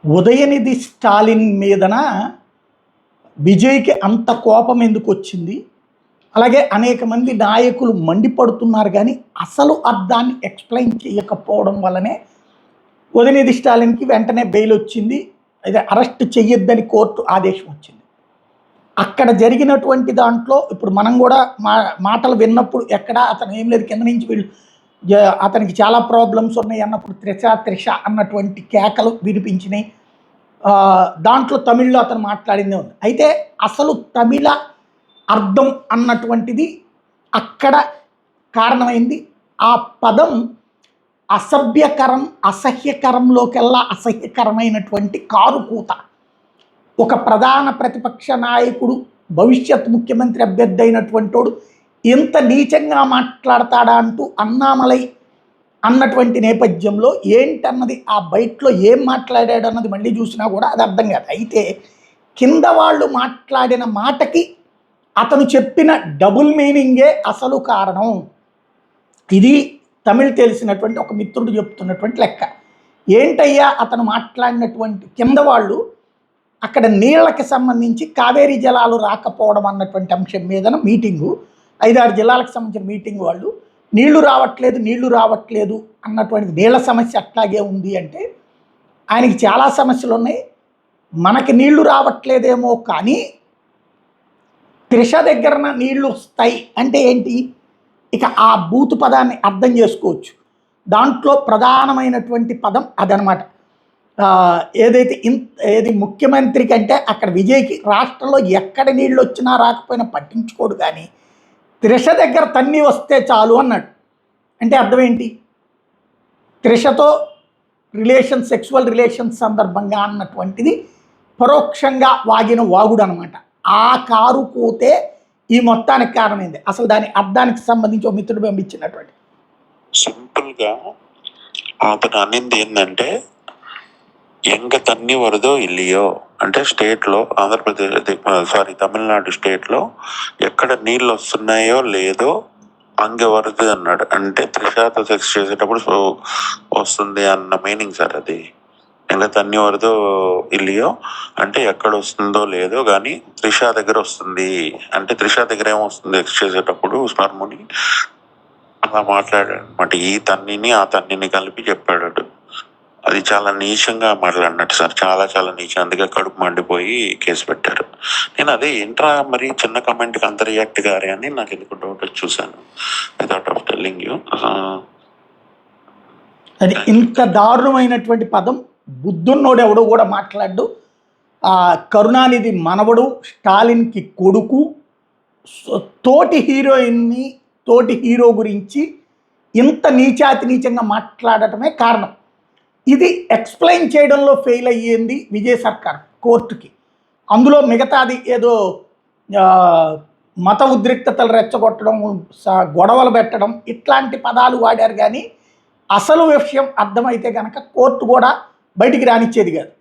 ఉదయనిధి స్టాలిన్ మీదన విజయ్కి అంత కోపం ఎందుకు వచ్చింది? అలాగే అనేక మంది నాయకులు మండిపడుతున్నారు కానీ అసలు అర్థాన్ని ఎక్స్‌ప్లెయిన్ చేయకపోవడం వల్లనే ఉదయనిధి స్టాలిన్‌కి వెంటనే బెయిల్ వచ్చింది. అదే అరెస్ట్ చెయ్యొద్దని కోర్టు ఆదేశం వచ్చింది. అక్కడ జరిగినటువంటి దాంట్లో ఇప్పుడు మనం కూడా మాటలు విన్నప్పుడు ఎక్కడ అతను ఏం లేదు కింద నుంచి వీళ్ళు అతనికి చాలా ప్రాబ్లమ్స్ ఉన్నాయి అన్నప్పుడు త్రిష అన్నటువంటి కేకలు వినిపించినాయి. దాంట్లో తమిళ్లో అతను మాట్లాడిందే ఉంది. అయితే అసలు తమిళ అర్థం అన్నటువంటిది అక్కడ కారణమైంది. ఆ పదం అసభ్యకరం, అసహ్యకరంలోకెల్లా అసహ్యకరమైనటువంటి కారుకూత. ఒక ప్రధాన ప్రతిపక్ష నాయకుడు, భవిష్యత్ ముఖ్యమంత్రి అభ్యర్థి అయినటువంటోడు ఇంత నీచంగా మాట్లాడతాడా అంటూ అన్నామలై అన్నటువంటి నేపథ్యంలో ఏంటన్నది ఆ బయటలో ఏం మాట్లాడాడు అన్నది మళ్ళీ చూసినా కూడా అది అర్థం కాదు. అయితే కింద వాళ్ళు మాట్లాడిన మాటకి అతను చెప్పిన డబుల్ మీనింగే అసలు కారణం. ఇది తమిళ్ తెలిసినటువంటి ఒక మిత్రుడు చెప్తున్నటువంటి లెక్క. ఏంటయ్యా అతను మాట్లాడినటువంటి కింద వాళ్ళు అక్కడ నీళ్ళకి సంబంధించి కావేరీ జలాలు రాకపోవడం అన్నటువంటి అంశం మీదన మీటింగు, 5-6 జిల్లాలకు సంబంధించిన మీటింగ్. వాళ్ళు నీళ్లు రావట్లేదు అన్నటువంటిది, నీళ్ల సమస్య అట్లాగే ఉంది అంటే ఆయనకి చాలా సమస్యలు ఉన్నాయి. మనకి నీళ్లు రావట్లేదేమో కానీ త్రిష దగ్గరన నీళ్లు వస్తాయి అంటే ఏంటి? ఇక ఆ బూతు పదాన్ని అర్థం చేసుకోవచ్చు. దాంట్లో ప్రధానమైనటువంటి పదం అదనమాట. ఏది ముఖ్యమంత్రి కంటే అక్కడ విజయ్కి రాష్ట్రంలో ఎక్కడ నీళ్ళు వచ్చినా రాకపోయినా పట్టించుకోడు, కానీ త్రిష దగ్గర తన్ని వస్తే చాలు అన్నాడు. అంటే అర్థం ఏంటి? త్రిషతో సెక్సువల్ రిలేషన్స్ సందర్భంగా అన్నటువంటిది పరోక్షంగా వాగిన వాగుడు అనమాట. ఆ కారు కూతే ఈ మొత్తానికి కారణమైంది. అసలు దాని అర్థానికి సంబంధించి ఒక మిత్రుడు పంపించినటువంటి సింపుల్గా అతను అనింది ఏంటంటే ఎంగ తన్ని వరదో ఇల్లియో అంటే స్టేట్లో తమిళనాడు స్టేట్లో ఎక్కడ నీళ్ళు వస్తున్నాయో లేదో అంగ వరద అన్నాడు. అంటే త్రిషాతో సెక్స్ చేసేటప్పుడు వస్తుంది అన్న మీనింగ్ సార్ అది. ఎంగ తన్ని వరదో ఇల్లియో అంటే ఎక్కడ వస్తుందో లేదో కానీ త్రిష దగ్గర వస్తుంది అంటే త్రిష దగ్గర ఏమొస్తుంది సెక్స్ చేసేటప్పుడు స్పర్ముని అలా మాట్లాడాడు అనమాట. ఈ తన్నిని ఆ తన్నిని కలిపి చెప్పాడు. అది చాలా నీచంగా మాట్లాడినట్టు సార్, చాలా నీచం. అందుకే కడుపు మండిపోయి కేసు పెట్టారు. నేను అదే ఏంట్రా మరి చిన్న కమెంట్కి అంత రియాక్ట్ గారే అని నాకు ఎందుకు డౌట్ వచ్చి చూశాను. Without of telling you. అది ఇంత దారుణమైనటువంటి పదం బుద్ధున్నోడు ఎవడో కూడా మాట్లాడు. కరుణానిధి మనవడు, స్టాలిన్కి కొడుకు, తోటి హీరోయిన్ని, తోటి హీరో గురించి ఇంత నీచంగా మాట్లాడటమే కారణం. ఇది ఎక్స్‌ప్లెయిన్ చేయడంలో ఫెయిల్ అయ్యింది విజయ్ సర్కార్ కోర్టుకి. అందులో మిగతాది ఏదో మత ఉద్రిక్తతలు రెచ్చగొట్టడం, గొడవలు పెట్టడం ఇట్లాంటి పదాలు వాడారు, కానీ అసలు విషయం అర్థమైతే కనుక కోర్టు కూడా బయటికి రానిచ్చేది కాదు.